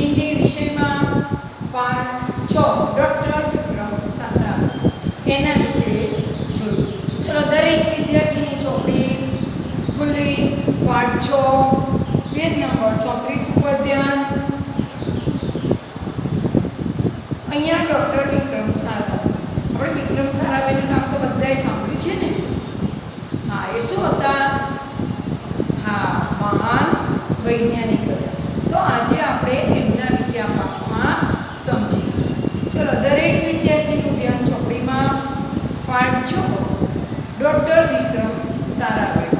હિન્દી વિષયમાં પાઠ 6 ડૉક્ટર વિક્રમ સારાભાઈ એના વિશે જોઈશું. ચલો, દરેક વિદ્યાર્થીની ચોપડી ખુલ્લી. પાઠ 6 પેજ નંબર 34 ઉપર ધ્યાન. અહીંયા ડૉક્ટર વિક્રમ સારાભાઈ, આપણે વિક્રમ સારાભાઈનું નામ તો બધાએ સાંભળ્યું છે ને. હા, એ શું હતા? હા, મહાન વૈજ્ઞાનિક હતા. તો આજે આપણે એમના વિશે આ પાઠમાં સમજીશું. ચલો, દરેક વિદ્યાર્થીનું ધ્યાન ચોપડીમાં. पाठ 6 डॉक्टर विक्रम साराभाई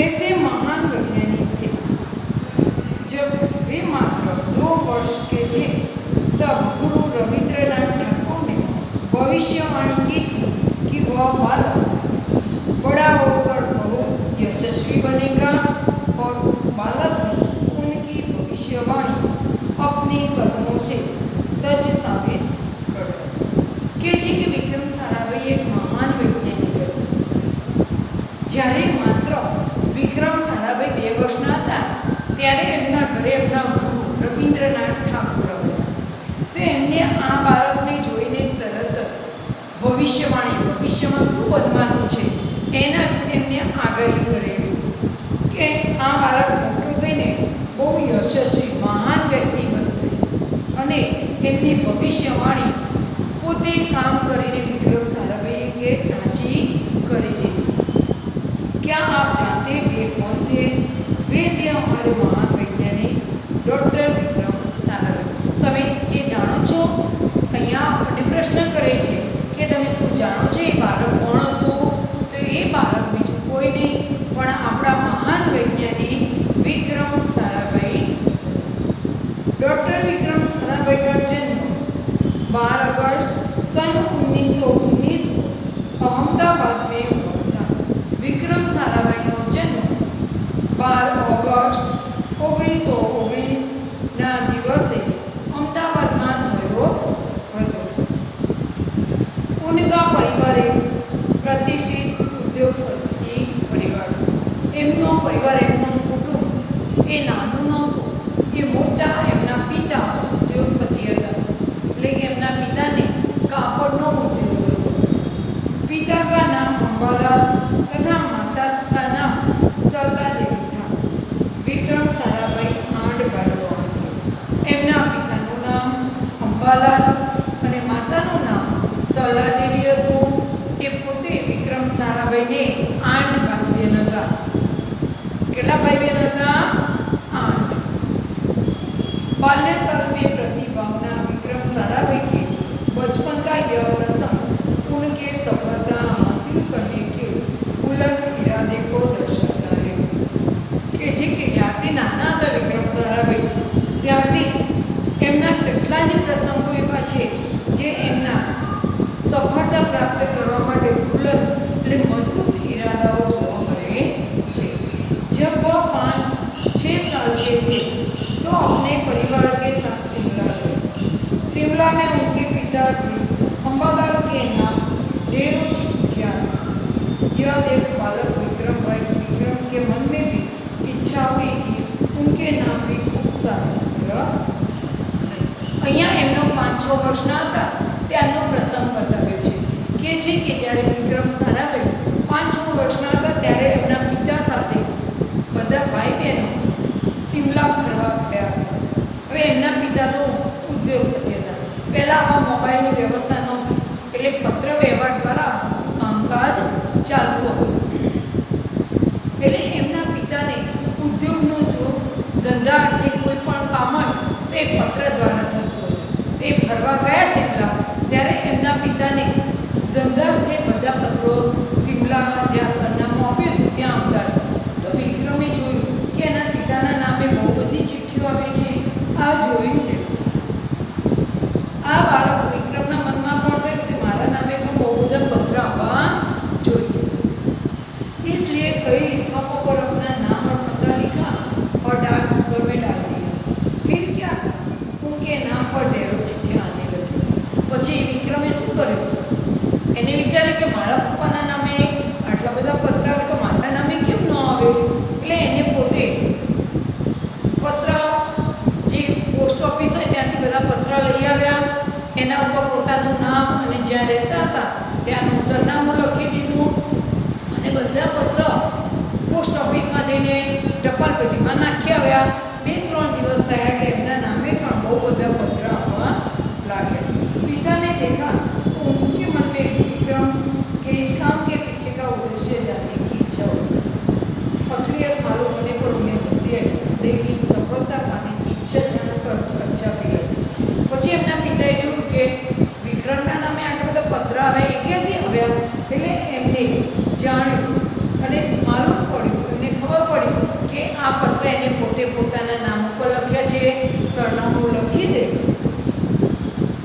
ऐसे महान वैज्ञानिक थे। जब वे मात्र 2 वर्ष के थे तब गुरु रविंद्रनाथ ठाकुर ने भविष्यवाणी की थी कि वह बालक बड़ा होकर बहुत यशस्वी बनेगा और उस बालक ने उनकी भविष्यवाणी अपने कर्मों से सच साबित कर कि विक्रम साराभाई एक महान वैज्ञानिक હતા. જ્યારે માત્ર વિક્રમ સારાભાઈ 2 વર્ષના હતા ત્યારે એમના ઘરે એમના ગુરુ રવિન્દ્રનાથ ઠાકુર હતા. તો એમને આ બાળકને જોઈને તરત ભવિષ્યવાણી, ભવિષ્યમાં શું બનવાનું છે એના વિશે એમને આગાહી કરેલી કે આ બાળક મોટું થઈને બહુ યશસ્વી મહાન વ્યક્તિ બનશે. અને એમની ભવિષ્યવાણી પોતે કામ કરીને विक्रम साराभाई के साची कर दी. क्या आप जानते वे कौन थे? वे थे हमारे महान वैज्ञानिक डॉक्टर विक्रम साराभाई. તમે જે જાણો છો, અહીંયા આપણને પ્રશ્ન કરે છે કે તમે શું જાણો છો એ બાળક કોણ હતું? તો એ બાળક બીજું કોઈ નહીં પણ આપણા મહાન વૈજ્ઞાનિક विक्रम साराभाई. डॉक्टर विक्रम साराभाई का जन्म 12 अगस्त सन 1919 को अहमदाबाद में हुआ था. विक्रम साराभाईનો જન્મ 12 ऑगस्ट 1919 ના દિવસે અમદાવાદમાં થયો હતો. उनका परिवार एक प्रतिष्ठित उद्योगपति परिवार. એમનો પરિવાર, એમનું કુટુંબ એ નાનું નહોતું, એ મોટા. એમના પિતા ઉદ્યોગપતિ હતા, એટલે કે એમના પિતાને कापड़नो उद्योग હતો. पिता का नाम अंबालाल तथा माता का नाम सरला देवी था. विक्रम साराभाई 8 भाई बहन थे. एमना पिताનું નામ અંબાલાલ અને માતાનું નામ સરલા દેવી હતું. એ પોતે વિક્રમ સારાભાઈને 8 ભાઈ બહેન હતા. કેટલા ભાઈ બહેન હતા? 8. बाल्यकाल में प्रतिभावना विक्रम साराभाई के बचपन का यह प्रसंग उनके सफलता हासिल करने के बुलंद इरादे को दर्शाता है. કે જે કે જ્યારથી નાના હતા વિક્રમ સારાભાઈ ત્યારથી જ એમના કેટલા જ પ્રસંગો એવા છે જે એમના સફળતા પ્રાપ્ત કરવા માટે બુલંદ એટલે મજબૂત ઇરાદાઓ જોવા મળે છે. जब वह 5-6 साल के थे तो अपने परिवार के साथ शिमला गए. शिमला में उनके पिता श्री अंबालाल के नाम ढेरों चिट्ठियाँ. यह देख बालक विक्रम के मन में भी इच्छा हुई कि उनके नाम भी खूब सारे पत्र. અહીંયા એમનો 5-6 વર્ષના હતા ત્યારનો પ્રસંગ બતાવ્યો છે. કે છે કે જ્યારે વિક્રમ સારાભાઈ 5-6 વર્ષના હતા ત્યારે એમના પિતા સાથે બધા ભાઈ બહેનો શિમલા ફરવા ગયા હતા. હવે એમના પિતા તો ઉદ્યોગપતિ હતા. પહેલાં આવા મોબાઈલની વ્યવસ્થા નહોતી, એટલે પત્ર વ્યવહાર દ્વારા બધું કામકાજ ચાલતું હતું. એટલે એમના પિતાને ઉદ્યોગનો જો ધંધા અર્થે કોઈ પણ કામ હોય તો એ પત્ર દ્વારા થતું હતું. તે ફરવા ગયા શિમલા ત્યારે એમના પિતાને ધંધા અર્થે બધા પત્રો શિમલા જ્યાં સરનામું આપ્યું હતું ત્યાં આવતા હતા. તો વિક્રમે જોયું કે એના પિતાના નામે બહુ બધી ચિઠ્ઠીઓ આવે છે. આ જોયું ને આ બાળક વિક્રમના મનમાં પણ થયું કે મારા નામે પણ બહુ બધા પત્ર આવવા જોઈએ. इसलिए कई लिफाफों पर अपना नाम और पता लिखा और डाक घर में डाल दिया. फिर क्या था, उनके नाम पर ढेरों चिट्ठियाँ आने लगी. પછી વિક્રમે શું કર્યું? એને વિચાર્યું કે મારા પપ્પાના નામે આટલા બધા પત્ર આવે તો મારા નામે કેમ ન આવે? એટલે એને પોતે પત્ર એના ઉપર પોતાનું નામ અને જ્યાં રહેતા હતા ત્યાંનું સરનામું લખી દીધું અને બધા પત્ર પોસ્ટ ઓફિસમાં જઈને ટપાલ પેટીમાં નાખી આવ્યા. 2-3 દિવસ થયા એટલે એમના નામે પણ બહુ બધા પત્ર આવવા લાગ્યા. पिता ने देखा तो उनके मन में विक्रम के इस काम के पीछे का उद्देश्य जानने की इच्छा हुई. असलियत मालूम होने पर उन्हें हंसी आई, लेकिन सफलता पाने की इच्छा जानकर अच्छा भी लगी. પછી એમના પિતાએ જોયું કે વિક્રમના નામે આટલા બધા પત્ર આવે એ ક્યાંથી આવ્યા. એટલે એમને જાણ્યું અને માલુમ પડ્યું, એમને ખબર પડી કે આ પત્ર એને પોતે પોતાના નામ ઉપર લખ્યા છે, સરનામું લખી દે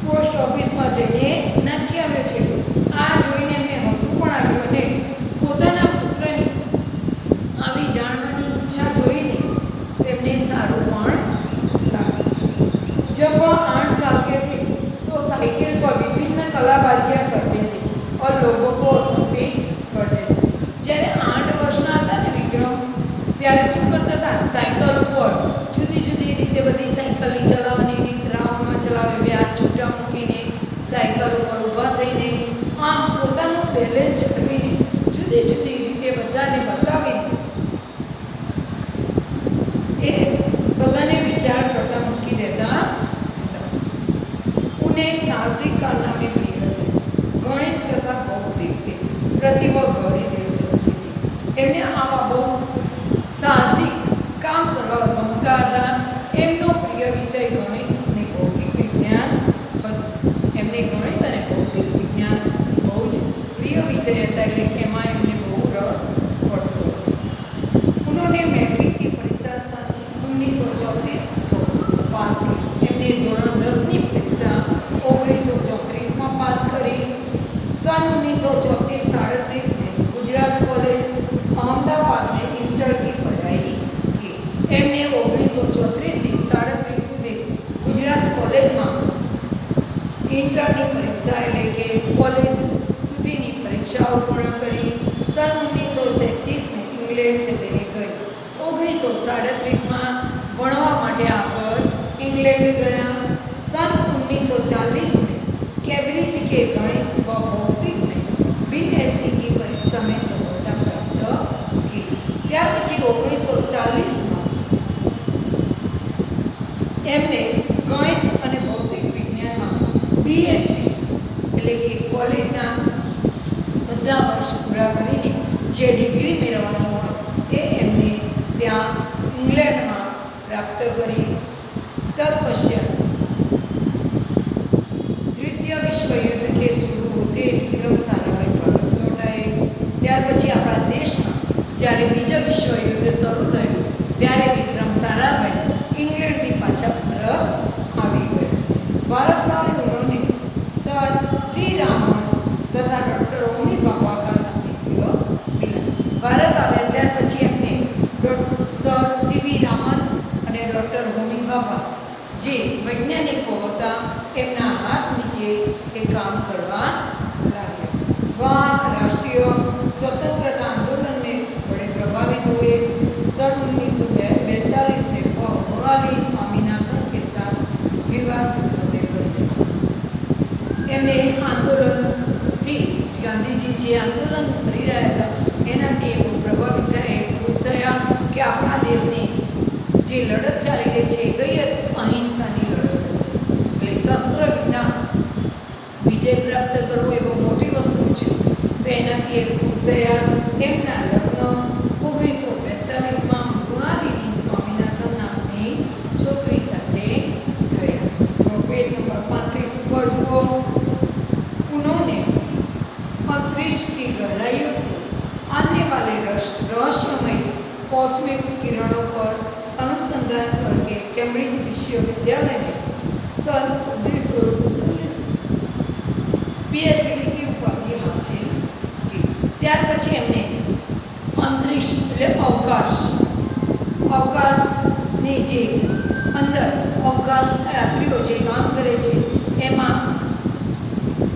પોસ્ટ ઓફિસમાં જઈને નાખી આવ્યો છે. આ જોઈને એમને હસવું પણ આવ્યું અને પોતાના પુત્રની આવી જાણવાની ઈચ્છા જોઈને એમને સારું પણ લાગ્યું. जब वह 8 साल के थे तो साइकिल पर विभिन्न कलाबाजियाँ करते थे और लोगों को चंपित करते थे. જ્યારે 8 વર્ષના હતા ને વિક્રમ, ત્યારે શું કરતા હતા? સાયકલ ઉપર જુદી જુદી રીતે બધી સાયકલની ચલાવવાની રીત, રાઉન્ડમાં ચલાવે, બે હાથ છૂટા મૂકીને સાયકલ ઉપર ઊભા થઈને આમ પોતાનું બેલેન્સ જાળવીને જુદી જુદી રીતે બધાને બતાવીને એ બધાને વિચાર કરતા મૂકી દેતા હતા. उन्हें साहसिक कारनामे प्रिय थे. गणित तथा भौतिक थे प्रति वह गहरी दिलचस्पी थी. એમને આવા બહુ સાહસિક કામ કરવા ગમતા હતા. એમનો પ્રિય વિષય ગણિત અને ભૌતિક વિજ્ઞાન હતું. એમને ગણિત અને ભૌતિક વિજ્ઞાન બહુ જ પ્રિય વિષય હતા, એટલે કે એમાં એમને બહુ રસ પડતો હતો. उन्होंने मैट्रिक की परीक्षा सन 1934 को पास की. એમને ધોરણ 10ની પરીક્ષા 1934માં પાસ કરી. सन 1934-37 में गुजरात कॉलेज अहमदाबाद में इंटर की पढ़ाई की. એમને 1934થી 37 સુધી ગુજરાત કોલેજમાં ઇન્ટરની પરીક્ષા એટલે કે કોલેજ સુધીની પરીક્ષાઓ પૂર્ણ કરી. सन 1937 में इंग्लैंड चली गई. 1937માં ભણવા માટે આગળ इंग्लैंड गया. सन 1940 में कैम्ब्रिज के गणित व भौतिक में बीएससी की परीक्षा में सफलता प्राप्त की. ત્યાર પછી 1940માં એમને ગણિત અને ભૌતિક વિજ્ઞાનમાં બીએસસી એટલે કે કોલેજના બધા વર્ષ પૂરા કરીને જે ડિગ્રી મેળવવાની હોય એ એમને ત્યાં ઇંગ્લેન્ડમાં પ્રાપ્ત કરી. तत्पश्चात द्वितीय विश्व युद्ध के शुरू होते विक्रम साराभाई भारत लौट आए. ત્યાર પછી આપણા દેશમાં જ્યારે બીજા વિશ્વ યુદ્ધ શરૂ થયું ત્યારે વિક્રમ સારાભાઈ इंग्लैंडથી પાછા ભારત આવી ગયા. भारत में उन्होंने सर सी रामन तथा डॉक्टर होमी भाभा का सानिध्य मिला. भारत આવ્યા ત્યાર પછી એમને સર સીવી રામન અને ડૉક્ટર હોમી ભાભા જે વૈજ્ઞાનિકો હતા એમના હાથ નીચે એ કામ કરવા લાગ્યા. वहाँ राष्ट्रीय स्वतंत्रता आंदोलन में बड़े प्रभावित हुए. सन 1942 में वह मुरारी स्वामीनाथन के साथ विवाह सूत्र में बंधे. એમને આંદોલનથી ગાંધીજી જે આંદોલન કરી રહ્યા હતા એનાથી એ બહુ પ્રભાવિત થયા, એ ખુશ થયા કે આપણા દેશની જે લડત ચાલી રહી છે એ કઈ હતી? અહિંસાની લડત હતી. એટલે શસ્ત્ર વિના વિજય પ્રાપ્ત કરવો એ બહુ મોટી વસ્તુ છે. તો એનાથી એ ખુશ થયા. એમના લગ્ન 1942માં મૃણાલિની સ્વામીનાથન નામની છોકરી સાથે થયા. જો પેજ નંબર 35 ઉપર જુઓ. उन्होंने अंतरिक्ष की गहराइयों से आने वाले रहस्यमय कॉस्मिक किरणों पर अनुसंधान करके कैम्ब्रिज विश्वविद्यालय में सन 1947 पीएचडी की उपाधि हासिल की. ત્યાર પછી એમને અંતરિક્ષ એટલે અવકાશની જે અંદર અવકાશ યાત્રીઓ જે કામ કરે છે એમાં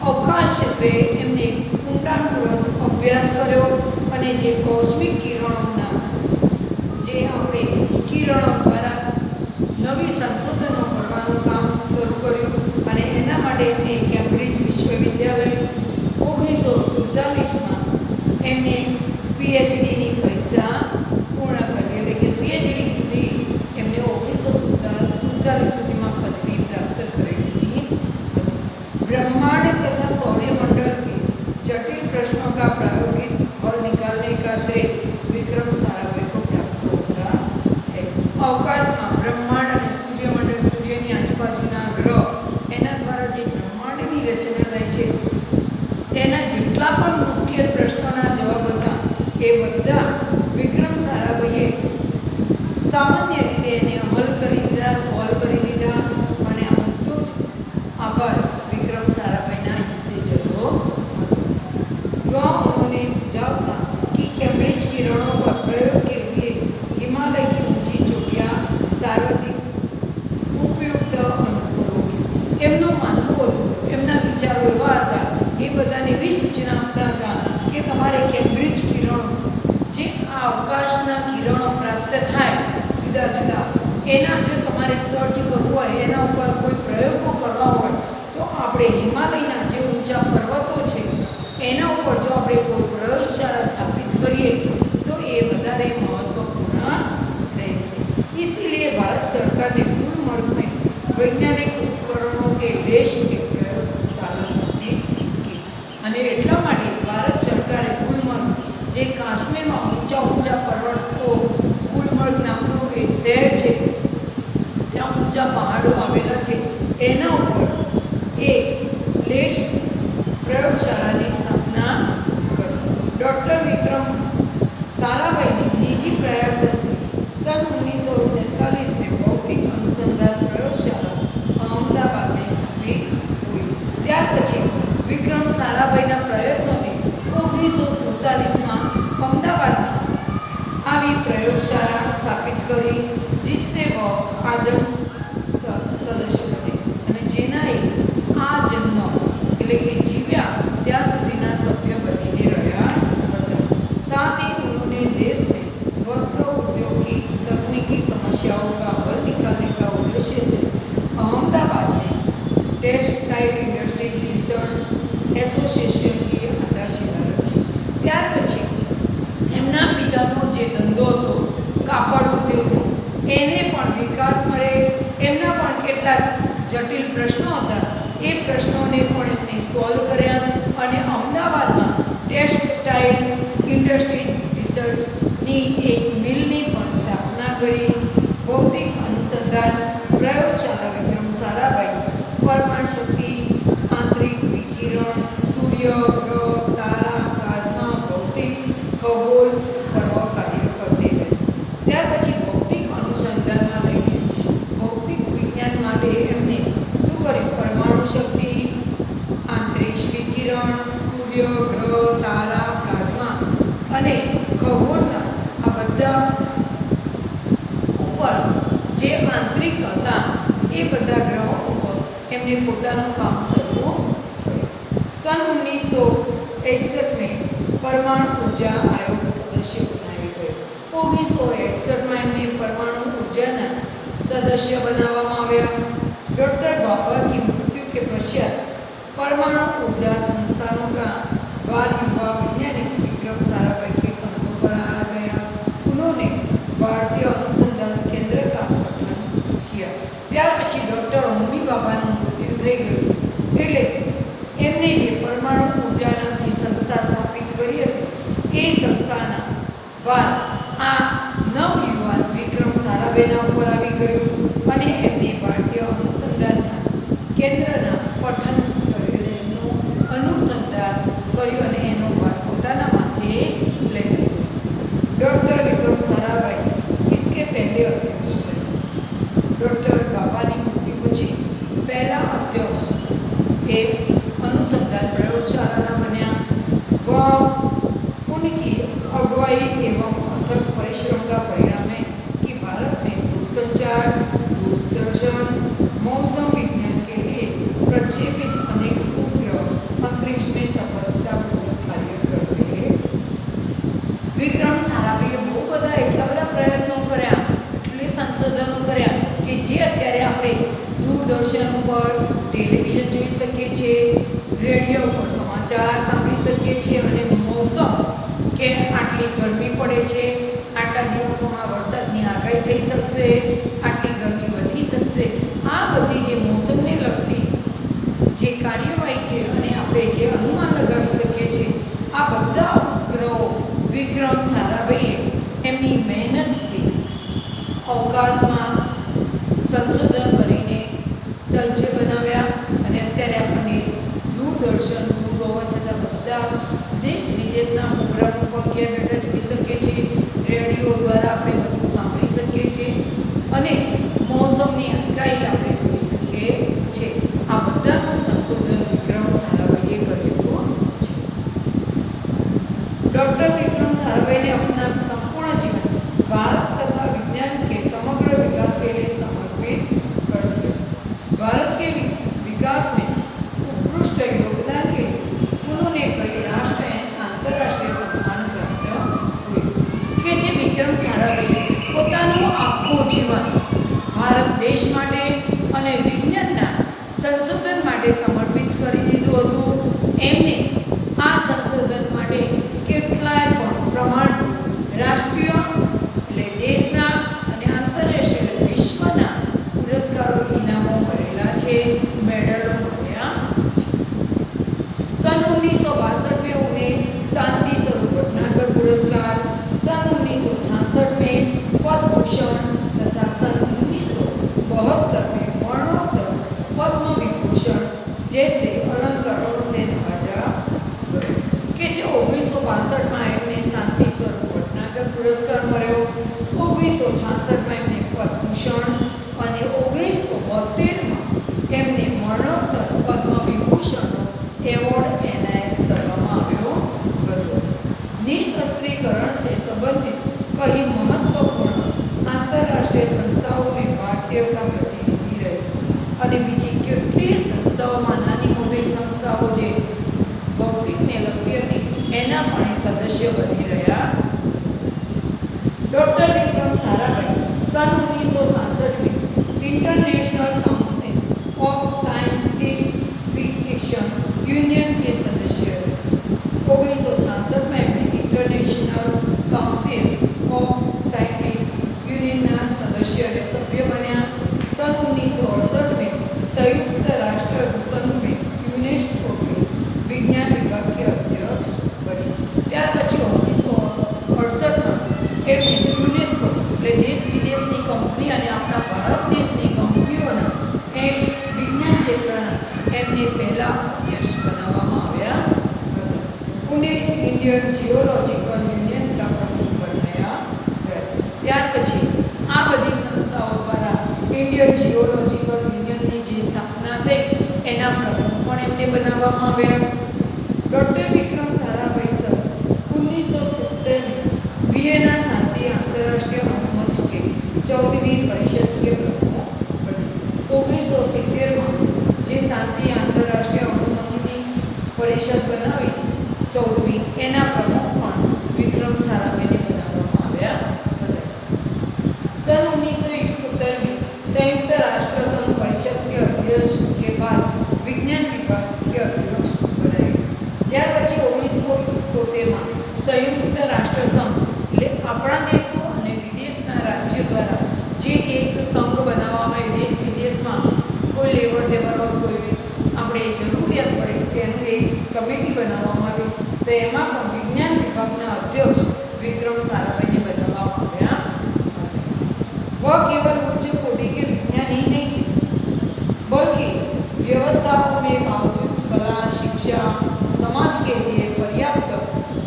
અવકાશ ક્ષેત્રે એમને ઊંડાણપૂર્વક અભ્યાસ કર્યો અને જે કોસ્મિક કિરણોના જે આપણે કિરણો દ્વારા નવી સંશોધનો કરવાનું કામ શરૂ કર્યું અને એના એના માટે એમને કેમ્બ્રિજ વિશ્વવિદ્યાલય 1947માં એમને પીએચડીની પરીક્ષા પૂર્ણ કરી, એટલે કે પીએચડી સુધી એમને 1947 સુધીમાં પદવી પ્રાપ્ત કરી લીધી હતી. ब्रह्मांड तथा सौरमंडल के जटिल प्रश्नों का प्रायोगिक हल निकालने का श्रेय विक्रम साराभाई को प्राप्त होता है. अवकाशમાં બ્રહ્માંડ અને સૂર્યમંડળ, સૂર્યની આજુબાજુના ગ્રહ, એના દ્વારા જે બ્રહ્માંડની રચના થાય છે એના જેટલા પણ મુશ્કેલ પ્રશ્નોના જવાબ હતા એ બધા વિક્રમ સારાભાઈએ સામાન્ય રીતે એને હલ કરી દીધા, સોલ્વ કરી દીધા, અને આ બધો જ આભાર विक्रम साराभाई ना हिस्से जतो હતો. वह उन्होंने सुझाव था कि कैम्ब्रिज किरणों पर प्रयोग के लिए हिमालय की ऊंची चोटियां सर्वाधिक उपयुक्त अनुकूल होगी. એમનું માનવું હતું, એમના વિચારો એવા હતા, એ બધાને એવી સૂચના આપતા હતા કે તમારે કેમ્બ્રિજ કિરણો, જે આ અવકાશના કિરણો પ્રાપ્ત થાય જુદા જુદા, એના જો તમારે સર્ચ કરવું હોય, એના ઉપર કોઈ પ્રયોગો કરવા હોય, તો આપણે હિમાલયના જે ઊંચા પર્વતો છે એના ઉપર જો આપણે કોઈ પ્રયોગશાળા સ્થાપિત કરીએ તો એ વધારે મહત્વપૂર્ણ રહેશે. इसीलिए भारत सरकार ने गुलमर्ग में वैज्ञानिक उपकरणों के देश के प्रयोगशाला स्थापित की. અને એટલા માટે ભારત સરકારે ગુલમર્ગ, જે કાશ્મીરમાં ઊંચા ઊંચા પર્વતો, ગુલમર્ગ નામનું એક શહેર છે, ત્યાં ઊંચા પહાડો આવેલા છે, એના ઉપર एक लेश प्रयोगशाला की स्थापना करी. डॉक्टर विक्रम साराभाई ने निजी प्रयासों से सन 1947 में भौतिक अनुसंधान प्रयोगशाला अहमदाबाद में स्थापित हुई. त्यार पछी विक्रम साराभाईना प्रयत्नोथी 1947 में अहमदाबाद में आवी प्रयोगशाला स्थापित करी, जिससे वह आजम सदस्य बने, અને જેના આ જન્મ એટલે કે જીવ્યા ત્યાં સુધીના સભ્ય બનીને રહ્યા હતા. साथ ही उन्होंने देश में वस्त्र उद्योग की तकनीकी समस्याओं का हल निकालने का उद्देश्य से अहमदाबाद में टेक्सटाइल इंडस्ट्रीज रिसर्च एसोसिएशन की आधारशिला रखी. ત્યાર પછી એમના પિતાનો જે ધંધો હતો કાપડ ઉદ્યોગનો, એને પણ વિકાસ મળે, એમના પણ કેટલાક જટિલ પ્રશ્નો હતા, એ પ્રશ્નોને પણ એમને સોલ્વ કર્યા, અને અમદાવાદમાં ટેક્સટાઇલ ઇન્ડસ્ટ્રી રિસર્ચની એક મિલની પણ સ્થાપના કરી. ભૌતિક અનુસંધાન પ્રયોગશાલા વિક્રમ સારાભાઈ પરમાણુ શક્તિ, આંતરિક વિકિરણ, સૂર્ય, ગ્રહ, તારા, પ્લાઝમા, ભૌતિક ખગોળ પર કાર્ય કરતી રહી. ત્યાર પછી ભૌતિક અનુસંધાનમાં લઈને ભૌતિક વિજ્ઞાન માટે એમને શું કર્યું? પરમાણુ શક્તિ, આંતરિક વિકિરણ, સૂર્ય, ગ્રહ, તારા, પ્લાઝમા અને ખગોળના આ બધા ઉપર જે આંતરિક હતા એ બધા ગ્રહો ઉપર એમને પોતાનું કામ શરૂ કર્યું. सन 1961 में परमाणु ऊर्जा आयोग सदस्य बनाए गए. 1961 में એમને પરમાણુ ऊर्जाના सदस्य बनावવામાં આવ્યા. डॉक्टर बाबा की मृत्यु के पश्चात परमाणु ऊर्जा संस्थानों का भार युवा वैज्ञानिक विक्रम साराभाई के कंधों पर आ गया. उन्होंने भारतीय अनुसंधान केंद्र का गठन किया. ત્યાર પછી ડૉક્ટર હોમી બાબાનું મૃત્યુ થઈ ગયું, એટલે એમને જે પરમાણુ ઊર્જા નામની સંસ્થા સ્થાપિત કરી હતી એ સંસ્થાના ભાર આ નવયુવાન વિક્રમ સારાભાઈના ઉપર આવી ગયું, અને એમને ભારતીય અનુસંધાનના કેન્દ્રના પઠન કર્યું, એમનું અનુસંધાન કર્યું અને એનો ભાર પોતાના માથે લઈ લીધો. ડૉક્ટર વિક્રમ સારાભાઈ इसके पहले अध्यक्ष बने. डॉक्टर बाबानी मृत्यु પછી पहला अध्यक्ष ए अनुसंधान प्रयोगशाला बन्या. वह उनकी अगुवाई एवं अथक परिश्रम का परिणाम है कि भारत में दूरसंचार, दूरदर्शन, मौसम विज्ञान के लिए प्रक्षेपित अनेक उपग्रह अंतरिक्ष में सफलतापूर्वक कार्य कर रहे हैं. विक्रम साराभाઈએ બહુ બધા એટલા બધા પ્રયત્નો કર્યા, એટલે સંશોધનો કર્યા કે જે અત્યારે આપણે દૂર दूरदर्शन पर टेलिविजन જોઈ શકીએ છીએ, રેડિયો પર સમાચાર સાંભળી શકીએ છીએ અને મોસમ કે આટલી ગરમી પડે છે, આટલા દિવસોમાં વરસાદની આગાહી થઈ શકશે, આટલી ગરમી વધી શકશે, આ બધી જે મોસમને લગતી જે કાર્યવાહી છે અને આપણે જે અનુમાન લગાવી શકીએ છીએ, આ બધા ઉપગ્રહો વિક્રમ સારાભાઈએ એમની મહેનતથી અવકાશમાં સંશોધન કરીને સજ્જ બનાવ્યા અને અત્યારે આપણને દૂરદર્શન દૂર હોવા છતાં બધા દેશ વિદેશના પ્રોગ્રામો પણ ઘેર બેઠા જોઈ શકીએ છીએ, રેડિયો દ્વારા આપણે બધું સાંભળી શકીએ છીએ અને મોસમની આગાહી આપણે જોઈ શકીએ છીએ. આ બધાનું સંશોધન વિક્રમ સારાભાઈએ કરેલું છે. ડૉક્ટર વિક્રમ સારાભાઈને अपना संपूर्ण जीवन भारत तथा विज्ञान के समग्र विकास के लिए समर्पित कर दिया. भारत के विकास में उत्कृष्ट योगदान के लिए उन्होंने कई राष्ट्रीय एवं अंतर्राष्ट्रीय सम्मान प्राप्त हुए કે જે વિક્રમ સારાભાઈએ પોતાનું આખું જીવન ભારત દેશ માટે અને વિજ્ઞાનના સંશોધન માટે સમર્પિત કરી દીધું હતું. એમને આ સંશોધન માટે કેટલાય પણ પ્રમાણભૂત રાષ્ટ્રીય એટલે દેશના અને આંતરરાષ્ટ્રીય એટલે વિશ્વના પુરસ્કારો ઇનામો મળેલા છે, મેડલો મળ્યા છે. सन 1962 में उन्हें शांति स्वरूप भटनागर पुरस्कार, सन 1966 में पद्म भूषण तथा सन 1972 में मरणोत्तर पद्म विभूषण जैसे अलंकारों से नवाजा गए કે જે 1962માં એમને શાંતિ સ્વરૂપ ભટનાગર પુરસ્કાર મળ્યો, 1966માં એમને પદ્મભૂષણ અને 1972માં એમને મરણોત્તર પદ્મ વિભૂષણનો એવોર્ડ એનાયત કરવામાં આવ્યો હતો. निशस्त्रीकरण से संबंधित कई महत्वपूर्ण आंतरराष्ट्रीय संस्थाओं में भारतीय का प्रतिनिधि रहे અને બીજી કેટલી સંસ્થાઓમાં નાની મોટી સંસ્થાઓ જે ભૌતિકને લગતી હતી એના પણ એ સદસ્ય બની રહ્યા. डॉक्टर विक्रम साराभाई सन 1967 में इंटरनेशनल काउंसिल ऑफ साइंटिफिकेशन यूनियन के सदस्य रहे. 1966 में एमने इंटरनेशनल काउंसिल ऑफ साइंटिफिक यूनियनના સદસ્ય અને સભ્ય બન્યા. सन 1968 में संयुक्त राष्ट्र संघ में यूनेस्को के विज्ञान विभाग के अध्यक्ष बने. ત્યાર પછી 1968માં એમણે યુનેસ્કો એટલે દેશ વિદેશની કંપની અને આપણા ભારત દેશની કંપનીઓના એ વિજ્ઞાન ક્ષેત્રના એમને પહેલા અધ્યક્ષ બનાવવામાં આવ્યા હતા. उन्हें इंडियन जियोलॉजिकल यूनियन का प्रमुख बनाया गया. ત્યાર પછી આ બધી સંસ્થાઓ દ્વારા ઇન્ડિયન જીઓલોજિકલ યુનિયનની જે સ્થાપના થઈ એના પ્રમુખ પણ એમને બનાવવામાં આવ્યા. ડૉક્ટર વિક્રમ સારાભાઈ સર 1970 में वियना शांति अंतर्राष्ट्रीय अणुमंच के 14वीं परिषद के प्रमुख बने. 1970 में જે શાંતિ આંતરરાષ્ટ્રીય અણુમંચની પરિષદ બનાવી 14મી એના પ્રમુખ પણ વિક્રમ સારાભાઈને બનાવવામાં આવ્યા હતા. सन 1971 में संयुक्त राष्ट्र संघ परिषद के अध्यक्ष के बाद विज्ञान विभाग के अध्यक्ष बनाए. ત્યાર પછી 1971માં સંયુક્ત રાષ્ટ્ર સંઘ એટલે આપણા દેશો અને વિદેશના રાજ્યો દ્વારા જે એક સંઘ બનાવવામાં આવે, દેશ વિદેશમાં કોઈ લેવડ દેવડ હોય, કોઈ આપણે જરૂરિયાત પડે તેનું એક કમિટી બનાવવામાં આવી, તો એમાં પણ વિજ્ઞાન વિભાગના અધ્યક્ષ વિક્રમ સારાભાઈને બનાવવામાં આવ્યા. वह केवल उच्च कोटि के विज्ञान ही नहीं थे, बल्कि व्यवस्थाओं में बावजूद कला, शिक्षा, समाज के लिए पर्याप्त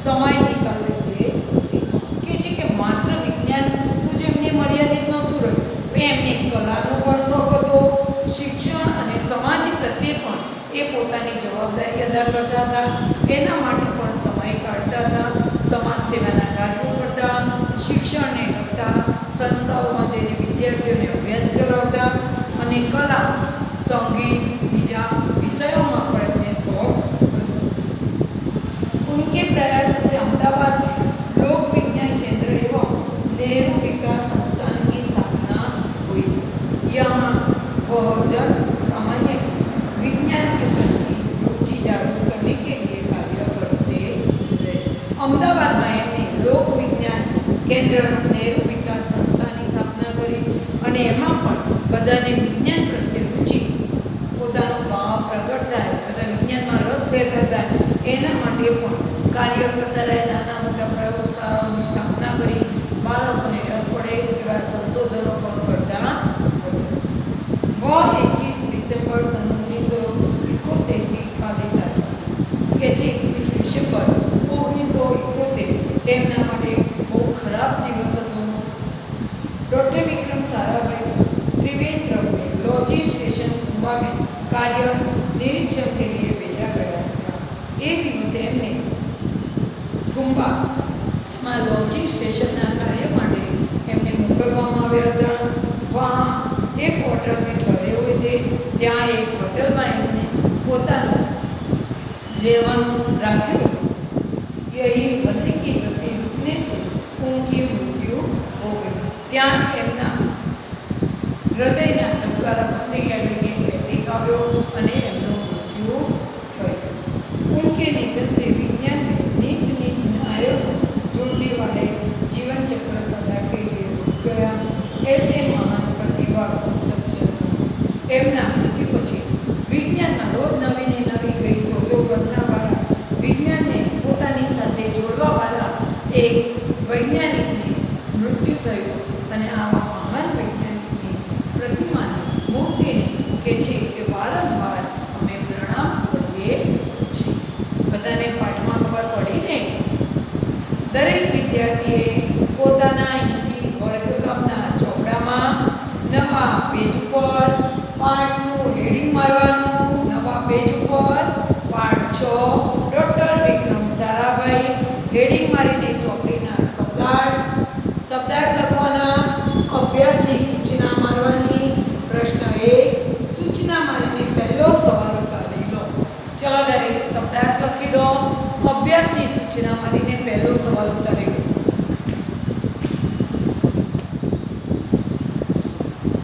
समय निकाल लेते थे. કે છે કે માત્ર વિજ્ઞાન પૂરતું જ એમને મર્યાદિત નહોતું રહ્યું, પણ એમને કલાનો પણ શોખ હતો, શિક્ષણ અને સમાજ પ્રત્યે પણ એ પોતાની જવાબદારી અદા કરતા હતા, એના માટે પણ સમય કાઢતા હતા, સમાજ સેવાના કાર્યો કરતા, શિક્ષણને લગતા સંસ્થાઓમાં જઈને વિદ્યાર્થીઓને અભ્યાસ કરાવતા અને કલા, સંગીત, બીજા વિષયોમાં પણ એમને શોખ હતો. उनके प्रयासों से अहमदाबाद में लोक विज्ञान केंद्र एवं नेहरू विकास संस्थान की स्थापना हुई. यहाँ वह जन અમદાવાદમાં એમને લોક વિજ્ઞાન કેન્દ્રનું નહેરુ વિકાસ સંસ્થાની સ્થાપના કરી અને એમાં પણ બધાને વિજ્ઞાન પ્રત્યે રુચિ પોતાનો ભાવ પ્રગટ થાય, બધા વિજ્ઞાનમાં રસ લેતા થાય એના માટે પણ કાર્ય કરતા રહે. નાના મોટા પ્રયોગશાળાઓની સ્થાપના કરી બાળકોને રસ પડે એવા સંશોધનો પણ કરતા હતા. वह 21 ડિસેમ્બર सन 1971 की खाली तारीख थी કે જે 21 ડિસેમ્બર 1971 એમના માટે બહુ ખરાબ દિવસ હતો. डॉक्टर विक्रम साराभाई त्रिवेंद्रम में लॉजी स्टेशन थुम्बा में कार्य निरीक्षण के लिए भेजा गया था. એ દિવસે એમને થુમ્બામાં લોજિંગ સ્ટેશનના કાર્ય માટે એમને મોકલવામાં આવ્યા હતા. વહાં એક હોટલ में ठहरे हुए थे. ત્યાં એક હોટલમાં એમને પોતાનું રહેવાનું રાખ્યું હતું. यही हृदय की गति रुकने से उनकी मृत्यु हो गई. ત્યાં એમના હૃદયના ધબકારા બંધ થઈ ગયા એટલે કે એટેક આવ્યો અને એમનું મૃત્યુ થયું. उनके निधन से विज्ञान में नित नित न्यायों जोड़ने वाले जीवन चक्र सदा के लिए रुक गया. ऐसे महान प्रतिभा को सज्जन એમના મૃત્યુ પછી વિજ્ઞાનમાં રોજ નવી ને નવી કઈ શોધો કરનારવાળા વિજ્ઞાનને પોતાની સાથે જોડવાવાળા એક વૈજ્ઞાનિકને મૃત્યુ થયું અને આવા મહાન વૈજ્ઞાનિકની પ્રતિમાની મૂર્તિને કે છે કે વારંવાર અમે પ્રણામ કરીએ છીએ. બધાને પાઠમાં ખબર પડી ને? દરેક વિદ્યાર્થીએ પોતાના હિન્દી વર્ગક્રમના ચોપડામાં નવા પેજ ઉપર પાઠનું હેડિંગ મારવાનું. નવા પેજ ઉપર પાઠ 6 ડૉક્ટર વિક્રમ સારાભાઈ હેડિંગ મારીને ચોપડીના શબ્દાર્થ લખવાના. અભ્યાસની સૂચના મારવાની. પ્રશ્ન 1 સૂચના મારીને પહેલો સવાલ ઉતારી લો. ચલો દરેક શબ્દાર્થ લખી દો. અભ્યાસની સૂચના મારીને પહેલો સવાલ ઉતારી લો.